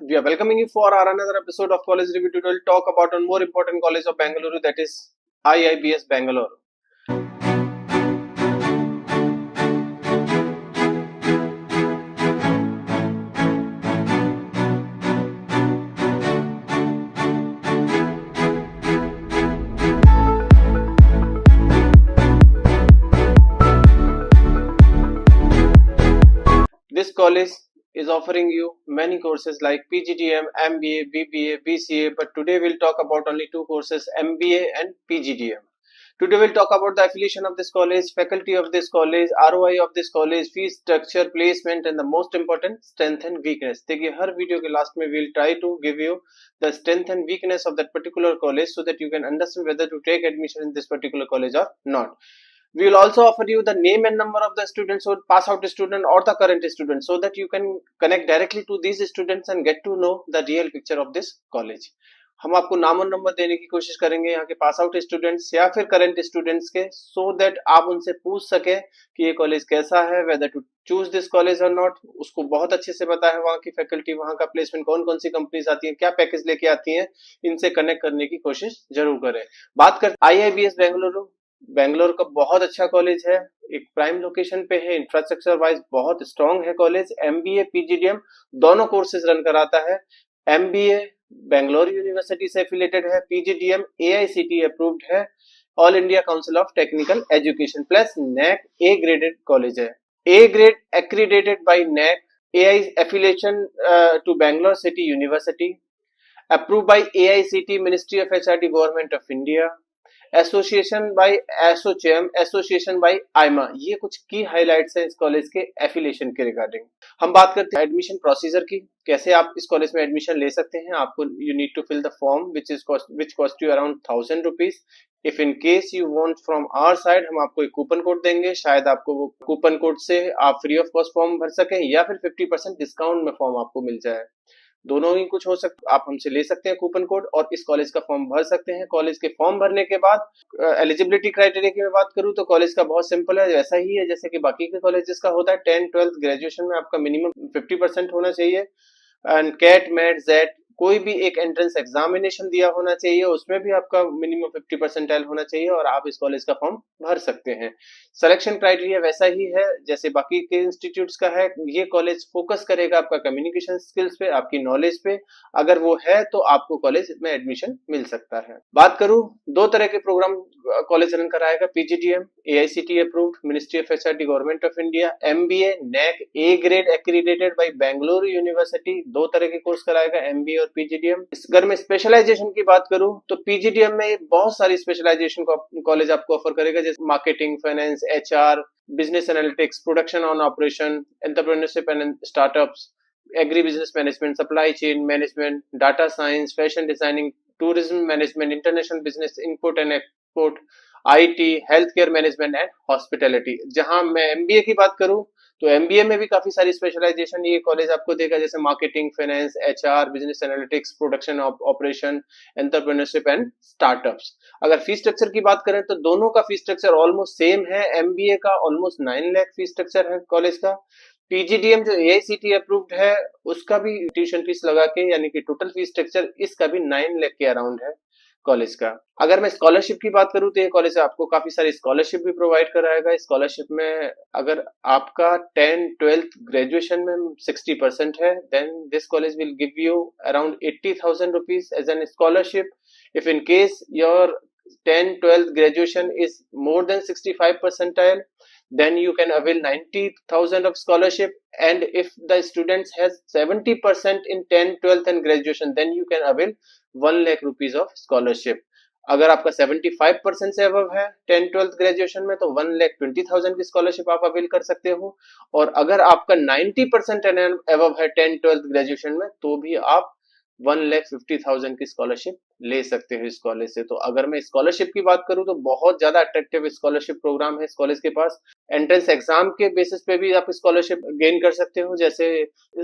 we are welcoming you for our another episode of College Review Tutorial. Talk about one more important college of Bangalore, that is IIBS Bangalore. This college is offering you many courses like PGDM, MBA, BBA, BCA, but today we'll talk about only two courses, MBA and PGDM. Today we'll talk about the affiliation of this college, faculty of this college, ROI of this college, fee structure, placement, and the most important, strength and weakness. देखिए हर video के last में we'll try to give you the strength and weakness of that particular college so that you can understand whether to take admission in this particular college or not. We will also offer you the name and number of the students who pass out student or the current student so that you can connect directly to these students and get to know the real picture of this college. हम आपको नाम और number देने की कोशिश करेंगे यहाँ के पास आउट स्टूडेंट्स या फिर करंट स्टूडेंट्स के, सो दैट आप उनसे पूछ सके कि ये कॉलेज कैसा है, whether to choose this college or not. उसको बहुत अच्छे से पता है वहाँ की फैकल्टी, वहाँ का प्लेसमेंट, कौन कौन सी कंपनीज आती हैं, क्या पैकेज लेके आती हैं. इनसे कनेक्ट करने की कोशिश जरूर करें. बात करते IIBS बेंगलुरु. बेंगलोर का बहुत अच्छा कॉलेज है, एक प्राइम लोकेशन पे है, इंफ्रास्ट्रक्चर वाइज बहुत स्ट्रॉन्ग है कॉलेज. MBA PGDM दोनों कोर्सेज रन कराता है. MBA बेंगलोर यूनिवर्सिटी से एफिलिएटेड है, PGDM AICTE अप्रूव्ड है, all India council of technical education plus NAC A graded college है. A grade accredited by NAC, AI affiliation to Bangalore city university, approved by AICTE Ministry of HRD Government of India, association by ASSOCHAM, association by AIMA. ये कुछ की highlights हैं इस college के affiliation के regarding. हम बात करते हैं एडमिशन प्रोसीजर की, कैसे आप इस कॉलेज में एडमिशन ले सकते हैं. आपको you need to fill the form which cost you around 1000 rupees. If in case you want from our side, हम आपको एक कूपन कोड देंगे, शायद आपको वो कूपन कोड से आप फ्री ऑफ कॉस्ट फॉर्म भर सकें या फिर 50% डिस्काउंट में फॉर्म आपको मिल जाए. दोनों ही कुछ हो सकता, आप हमसे ले सकते हैं कूपन कोड और इस कॉलेज का फॉर्म भर सकते हैं. कॉलेज के फॉर्म भरने के बाद एलिजिबिलिटी क्राइटेरिया की मैं बात करूं तो कॉलेज का बहुत सिंपल है, वैसा ही है जैसे कि बाकी के कॉलेजेस का होता है. 10th 12th ग्रेजुएशन में आपका मिनिमम 50% होना चाहिए एंड कैट मैट जेट कोई भी एक एंट्रेंस एग्जामिनेशन दिया होना चाहिए, उसमें भी आपका मिनिमम 50% होना चाहिए और आप इस कॉलेज का फॉर्म भर सकते हैं. सिलेक्शन क्राइटेरिया वैसा ही है जैसे बाकी के इंस्टीट्यूट्स का है. ये कॉलेज फोकस करेगा आपका कम्युनिकेशन स्किल्स पे, आपकी नॉलेज पे. अगर वो है तो आपको कॉलेज में एडमिशन मिल सकता है. बात करूं, दो तरह के प्रोग्राम कॉलेज रन कराएगा. PGDM AICTE approved, ministry of HRD government of India. MBA NAC A grade accredited by Bengaluru university. दो तरह के कोर्स कराएगा, MBA और PGDM. अगर मैं स्पेशलाइजेशन की बात करूं तो PGDM में बहुत सारी स्पेशलाइजेशन कॉलेज आपको ऑफर करेगा, जैसे marketing, finance, HR, business analytics, production on operation, entrepreneurship and startups, agri business management, supply chain management, data science, fashion designing, tourism management, international business, import and export, IT, health care management and hospitality. जहां मैं MBA की बात करूं तो MBA में भी काफी सारी स्पेशलाइजेशन ये कॉलेज आपको देगा, जैसे marketing, finance, HR, business analytics, production operation, entrepreneurship and startups. अगर फी स्ट्रक्चर की बात करें तो दोनों का फी स्ट्रक्चर ऑलमोस्ट सेम है. MBA का ऑलमोस्ट 9 लाख फी स्ट्रक्चर है कॉलेज का. PGDM जो AICTE अप्रूव्ड है उसका भी ट्यूशन फीस लगा के, यानी कि टोटल फी स्ट्रक्चर इसका भी 9 लाख के अराउंड है कॉलेज का. अगर मैं स्कॉलरशिप की बात करूं तो ये कॉलेज आपको काफी सारी स्कॉलरशिप भी प्रोवाइड कराएगा. स्कॉलरशिप में अगर आपका 10th 12th ग्रेजुएशन में 60% है, then this college will give you around 80,000 rupees as an scholarship. If in case your 10th 12th graduation is more than 65 percentile, then you can avail 90,000 of scholarship. And if the students has 70% in 10th 12th and graduation, then you can avail 1 lakh rupees of scholarship. अगर आपका 75% से above है 10th 12th graduation में तो 1,20,000 की scholarship आप avail कर सकते हो. और अगर आपका 90% अबव है 10th 12th ग्रेजुएशन में तो भी आप 1,50,000 की स्कॉलरशिप ले सकते हो इस कॉलेज से. तो अगर मैं स्कॉलरशिप की बात करूं तो बहुत ज्यादा अट्रैक्टिव स्कॉलरशिप प्रोग्राम है इस कॉलेज के पास. एंट्रेंस एग्जाम के बेसिस पे भी आप स्कॉलरशिप गेन कर सकते हो, जैसे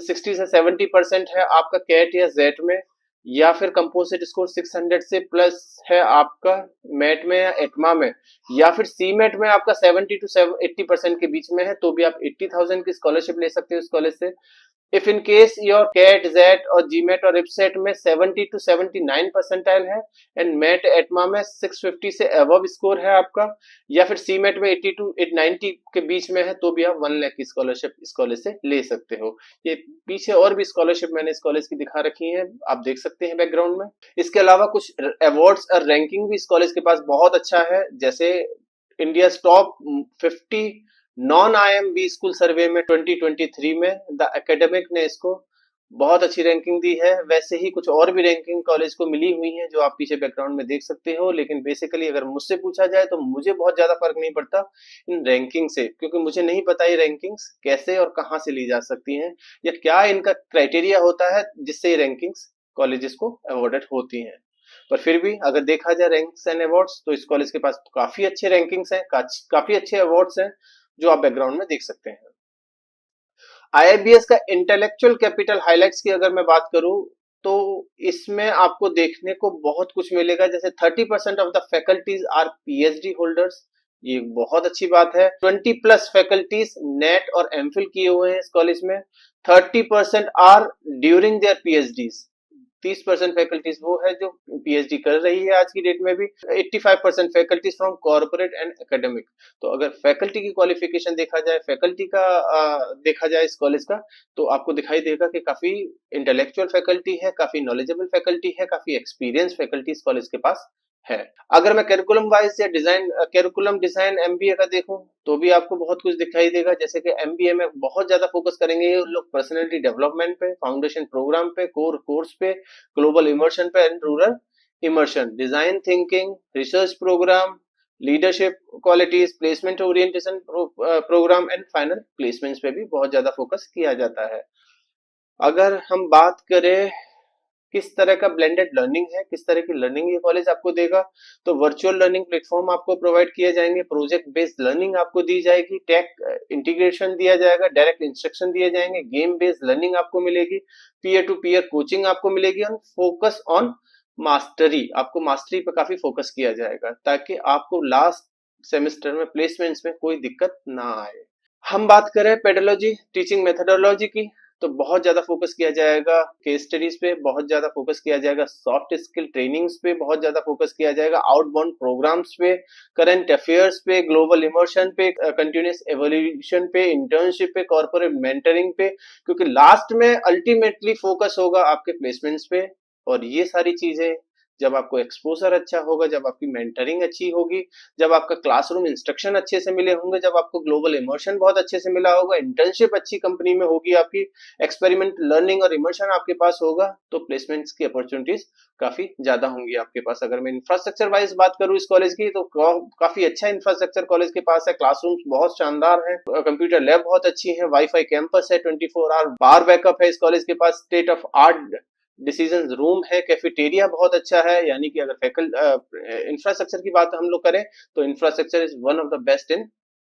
60 से 70% है आपका कैट या जेट में, या फिर कंपोजिट स्कोर 600 से प्लस है आपका मैट में या एटमा में, या फिर सी मेट में आपका 70 to 80% के बीच में है, तो भी आप 80,000 की स्कॉलरशिप ले सकते हो इस कॉलेज से. If in case your CAT XAT or GMAT or इपसेट में 70 to 79 परसेंटाइल है एंड मेट एटमा में 650 से अबव स्कोर है आपका, या फिर सीमेट में 80 to 90 के बीच में है, तो भी आप 1 लाख की स्कॉलरशिप इस कॉलेज से ले सकते हो। ये पीछे और भी स्कॉलरशिप मैंने इस कॉलेज की दिखा रखी है, आप देख सकते हैं बैकग्राउंड में। इसके अलावा कुछ अवार्ड्स और रैंकिंग भी इस कॉलेज के पास बहुत अच्छा है, जैसे India top 50 non IMB school survey में 2023 में द एकेडमिक ने इसको बहुत अच्छी रैंकिंग दी है। वैसे ही कुछ और भी रैंकिंग कॉलेज को मिली हुई है जो आप पीछे बैकग्राउंड में देख सकते हो, लेकिन बेसिकली अगर मुझसे पूछा जाए तो मुझे बहुत ज्यादा फर्क नहीं पड़ता इन रैंकिंग से, क्योंकि मुझे नहीं पता ये रैंकिंग्स कैसे और कहाँ से ली जा सकती हैं, या क्या इनका क्राइटेरिया होता है जिससे ये रैंकिंग्स कॉलेजेस को अवॉर्डेड होती हैं। पर फिर भी अगर देखा जाए रैंक्स एंड अवार्ड्स, तो इस कॉलेज के पास काफी अच्छे रैंकिंग्स हैं, काफी अच्छे अवार्ड्स हैं जो आप बैकग्राउंड में देख सकते हैं। आईआईबीएस का इंटेलेक्चुअल कैपिटल हाइलाइट्स की अगर मैं बात करूं, तो इसमें आपको देखने को बहुत कुछ मिलेगा, जैसे 30% of the faculties are PhD holders, ये बहुत अच्छी बात है। 20+ फैकल्टीज नेट और एमफिल किए हुए हैं इस कॉलेज में। 30% are during their PhDs, 30% faculties वो है जो पीएचडी कर रही है आज की डेट में भी। 85% faculties from corporate and academic. तो अगर फैकल्टी की क्वालिफिकेशन देखा जाए, फैकल्टी का देखा जाए इस कॉलेज का, तो आपको दिखाई देगा कि काफी इंटेलेक्चुअल फैकल्टी है, काफी नॉलेजेबल फैकल्टी है, काफी एक्सपीरियंस फैकल्टी इस कॉलेज के पास है। अगर मैं करिकुलम वाइज या डिजाइन करिकुलम डिजाइन एमबीए का देखूं, तो भी आपको बहुत कुछ दिखाई देगा, जैसे कि एमबीए में बहुत ज्यादा फोकस करेंगे ये लोग पर्सनैलिटी डेवलपमेंट पे, फाउंडेशन प्रोग्राम पे, कोर कोर्स पे, ग्लोबल इमर्शन पे and rural immersion, design thinking, research programme, leadership qualities, placement orientation programme and final placements पे भी बहुत ज्यादा फोकस किया जाता है। अगर हम बात करें किस तरह का ब्लेंडेड लर्निंग है, किस तरह की लर्निंग ये कॉलेज आपको देगा, तो वर्चुअल लर्निंग प्लेटफॉर्म आपको प्रोवाइड किए जाएंगे, प्रोजेक्ट बेस्ड लर्निंग आपको दी जाएगी, टेक इंटीग्रेशन दिया जाएगा, डायरेक्ट इंस्ट्रक्शन दिए जाएंगे, गेम बेस्ड लर्निंग आपको मिलेगी, पीयर टू पीयर कोचिंग आपको मिलेगी, और फोकस ऑन मास्टरी, आपको मास्टरी पे काफी फोकस किया जाएगा ताकि आपको लास्ट सेमेस्टर में प्लेसमेंट्स में कोई दिक्कत ना आए। हम बात करें पेडोलॉजी टीचिंग मेथोडोलॉजी की, तो बहुत ज्यादा फोकस किया जाएगा केस स्टडीज पे, बहुत ज्यादा फोकस किया जाएगा सॉफ्ट स्किल ट्रेनिंग्स पे, बहुत ज्यादा फोकस किया जाएगा आउटबाउंड प्रोग्राम्स पे, करंट अफेयर्स पे, ग्लोबल इमर्शन पे, कंटिन्यूस एवोल्यूशन पे, इंटर्नशिप पे, कॉर्पोरेट मेंटरिंग पे, क्योंकि लास्ट में अल्टीमेटली फोकस होगा आपके प्लेसमेंट्स पे। और ये सारी चीजें जब आपको एक्सपोजर अच्छा होगा, जब आपकी मेंटरिंग अच्छी होगी, जब आपका क्लासरूम इंस्ट्रक्शन अच्छे से मिले होंगे, जब आपको ग्लोबल इमर्शन बहुत अच्छे से मिला होगा, इंटर्नशिप अच्छी कंपनी में होगी आपकी, एक्सपेरिमेंट लर्निंग और इमर्शन आपके पास होगा, तो प्लेसमेंट्स की अपॉर्चुनिटीज काफी ज्यादा होंगी आपके पास। अगर मैं इंफ्रास्ट्रक्चर वाइज बात करूं इस कॉलेज की, तो काफी अच्छा इंफ्रास्ट्रक्चर कॉलेज के पास है, क्लासरूम्स बहुत शानदार है, कंप्यूटर लैब बहुत अच्छी है, वाईफाई कैंपस है, 24 आवर पावर बैकअप है इस कॉलेज के पास, state of art decision room है, कैफेटेरिया बहुत अच्छा है, यानी कि अगर इंफ्रास्ट्रक्चर की बात हम लोग करें, तो infrastructure is one of the best in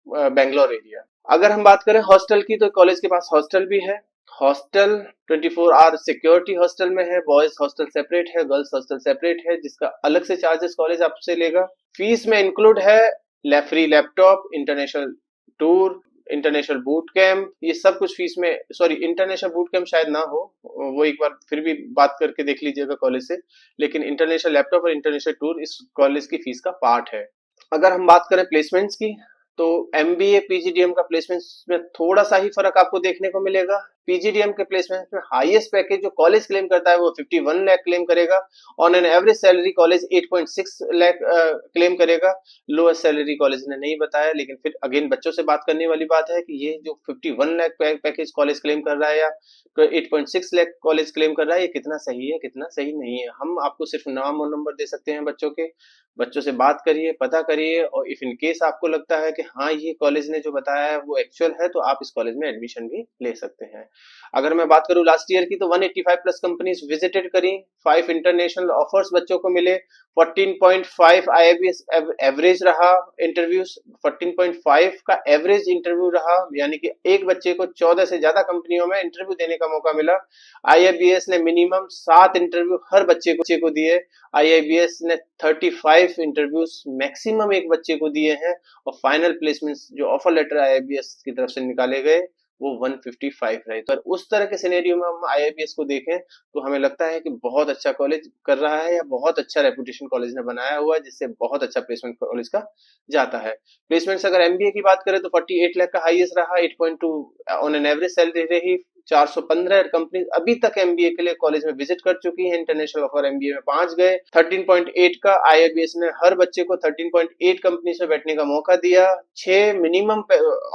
Bangalore area. अगर हम बात करें हॉस्टल की, तो कॉलेज के पास हॉस्टल भी है। हॉस्टल 24 आवर सिक्योरिटी हॉस्टल में है, बॉयज हॉस्टल सेपरेट है, गर्ल्स हॉस्टल सेपरेट है, जिसका अलग से चार्जेस कॉलेज आपसे लेगा। फीस में इंक्लूड है free laptop, international tour, international boot camp, ये सब कुछ फीस में, सॉरी इंटरनेशनल बूट कैंप शायद ना हो, वो एक बार फिर भी बात करके देख लीजिएगा कॉलेज से, लेकिन इंटरनेशनल लैपटॉप और इंटरनेशनल टूर इस कॉलेज की फीस का पार्ट है। अगर हम बात करें प्लेसमेंट्स की, तो एमबीए पीजीडीएम का प्लेसमेंट्स में थोड़ा सा ही फर्क आपको देखने को मिलेगा। पीजीडीएम के प्लेसमेंट में हाईएस्ट पैकेज जो कॉलेज क्लेम करता है वो 51 लाख क्लेम करेगा, on an average salary college 8.6 lakh claim करेगा। लोएस्ट सैलरी कॉलेज ने नहीं बताया, लेकिन फिर अगेन बच्चों से बात करने वाली बात है कि ये जो 51 लाख पैकेज कॉलेज क्लेम कर रहा है, या 8.6 लाख कॉलेज क्लेम कर रहा है, ये कितना सही है कितना सही नहीं है। हम आपको सिर्फ नाम और नंबर दे सकते हैं बच्चों के, बच्चों से बात करिए, पता करिए, और इफ इन केस आपको लगता है कि हाँ ये कॉलेज ने जो बताया है वो एक्चुअल है, तो आप इस कॉलेज में एडमिशन भी ले सकते हैं। अगर मैं बात करूं लास्ट ईयर की, तो 185 प्लस कंपनीज विजिटेड करी, 5 इंटरनेशनल ऑफर्स बच्चों को मिले, 14.5 आईआईबीएस एवरेज रहा इंटरव्यूज, 14.5 का एवरेज इंटरव्यू रहा, यानी कि एक बच्चे को 14 से ज्यादा कंपनियों में इंटरव्यू देने का मौका मिला। आईआईबीएस ने मिनिमम 7 इंटरव्यू हर बच्चे को दिए, आईआईबीएस ने 35 इंटरव्यूज मैक्सिमम एक बच्चे को दिए हैं, और फाइनल प्लेसमेंट्स जो ऑफर लेटर आईआईबीएस की तरफ से निकाले गए वो 155 रहे। तो उस तरह के सिनेरियो में हम IIBS को देखें तो हमें लगता है कि बहुत अच्छा कॉलेज कर रहा है या बहुत अच्छा रेपुटेशन कॉलेज ने बनाया हुआ है, जिससे बहुत अच्छा प्लेसमेंट कॉलेज का जाता है। प्लेसमेंट्स अगर MBA की बात करें तो 48 लाख का हाईएस्ट रहा, 8.2 ऑन एन एवरेज सैलरी रही। 415 कंपनी अभी तक MBA के लिए कॉलेज में विजिट कर चुकी है। इंटरनेशनल ऑफर MBA में 5 गए। 13.8 का IIBS ने हर बच्चे को 13.8 कंपनी में बैठने का मौका दिया। 6 मिनिमम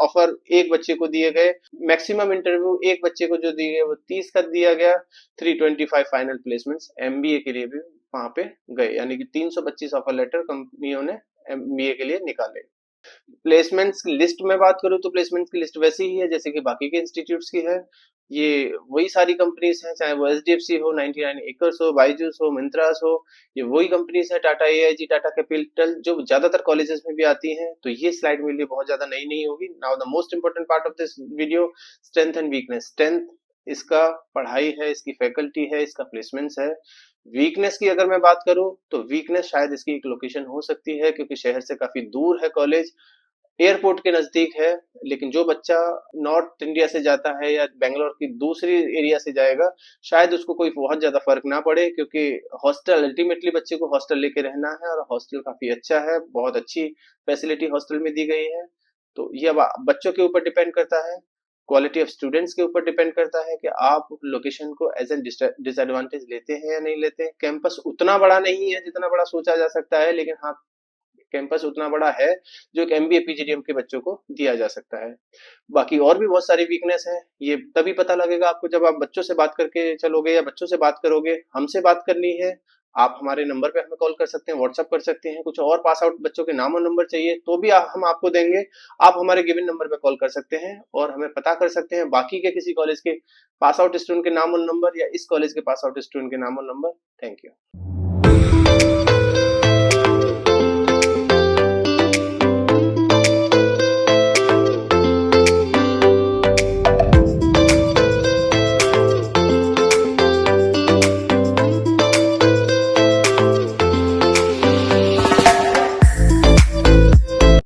ऑफर एक बच्चे को दिए गए। मैक्सिमम इंटरव्यू एक बच्चे को जो दिए गए वो 30 का दिया गया। 325 फाइनल प्लेसमेंट्स MBA के लिए भी वहां पे गए, यानी कि 325 ऑफर लेटर कंपनियों ने MBA के लिए निकाले। प्लेसमेंट्स की लिस्ट में बात करूं तो प्लेसमेंट्स की लिस्ट वैसी ही है जैसे कि बाकी के इंस्टीट्यूट्स की है। ये वही सारी कंपनीज हैं, चाहे वो SDFC हो, 99 एकर्स हो, बायजूस हो, मिंत्रास हो, ये वही कंपनीज है। टाटा AIG, टाटा कैपिटल जो ज्यादातर कॉलेजेस में भी आती हैं। तो ये स्लाइड मेरे लिए बहुत ज्यादा नई नहीं होगी। Now the most important part of this video, strength and weakness. Strength इसका पढ़ाई है, इसकी फैकल्टी है, इसका प्लेसमेंट्स है। वीकनेस की अगर मैं बात करूं तो वीकनेस शायद इसकी एक लोकेशन हो सकती है, क्योंकि शहर से काफी दूर है कॉलेज, एयरपोर्ट के नजदीक है। लेकिन जो बच्चा नॉर्थ इंडिया से जाता है या बेंगलोर की दूसरी एरिया से जाएगा, शायद उसको कोई बहुत ज्यादा फर्क ना पड़े, क्योंकि हॉस्टल अल्टीमेटली बच्चे को हॉस्टल लेके रहना है और हॉस्टल काफी अच्छा है, बहुत अच्छी फैसिलिटी हॉस्टल में दी गई है। तो ये अब बच्चों के ऊपर डिपेंड करता है, क्वालिटी ऑफ स्टूडेंट्स के ऊपर डिपेंड करता है कि आप लोकेशन को एज एन डिसएडवांटेज लेते हैं या नहीं लेते हैं। कैंपस उतना बड़ा नहीं है जितना बड़ा सोचा जा सकता है, लेकिन हाँ, कैंपस उतना बड़ा है जो एक MBA PGDM के बच्चों को दिया जा सकता है। बाकी और भी बहुत सारी वीकनेस है, ये तभी पता लगेगा आपको जब आप बच्चों से बात करके चलोगे या बच्चों से बात करोगे। हमसे बात करनी है, आप हमारे नंबर पे हमें कॉल कर सकते हैं, व्हाट्सएप कर सकते हैं। कुछ और पास आउट बच्चों के नाम और नंबर चाहिए तो भी हम आपको देंगे। आप हमारे गिवन नंबर पे कॉल कर सकते हैं और हमें पता कर सकते हैं बाकी के किसी कॉलेज के पास आउट स्टूडेंट के नाम और नंबर या इस कॉलेज के पास आउट स्टूडेंट के नाम और नंबर। Thank you.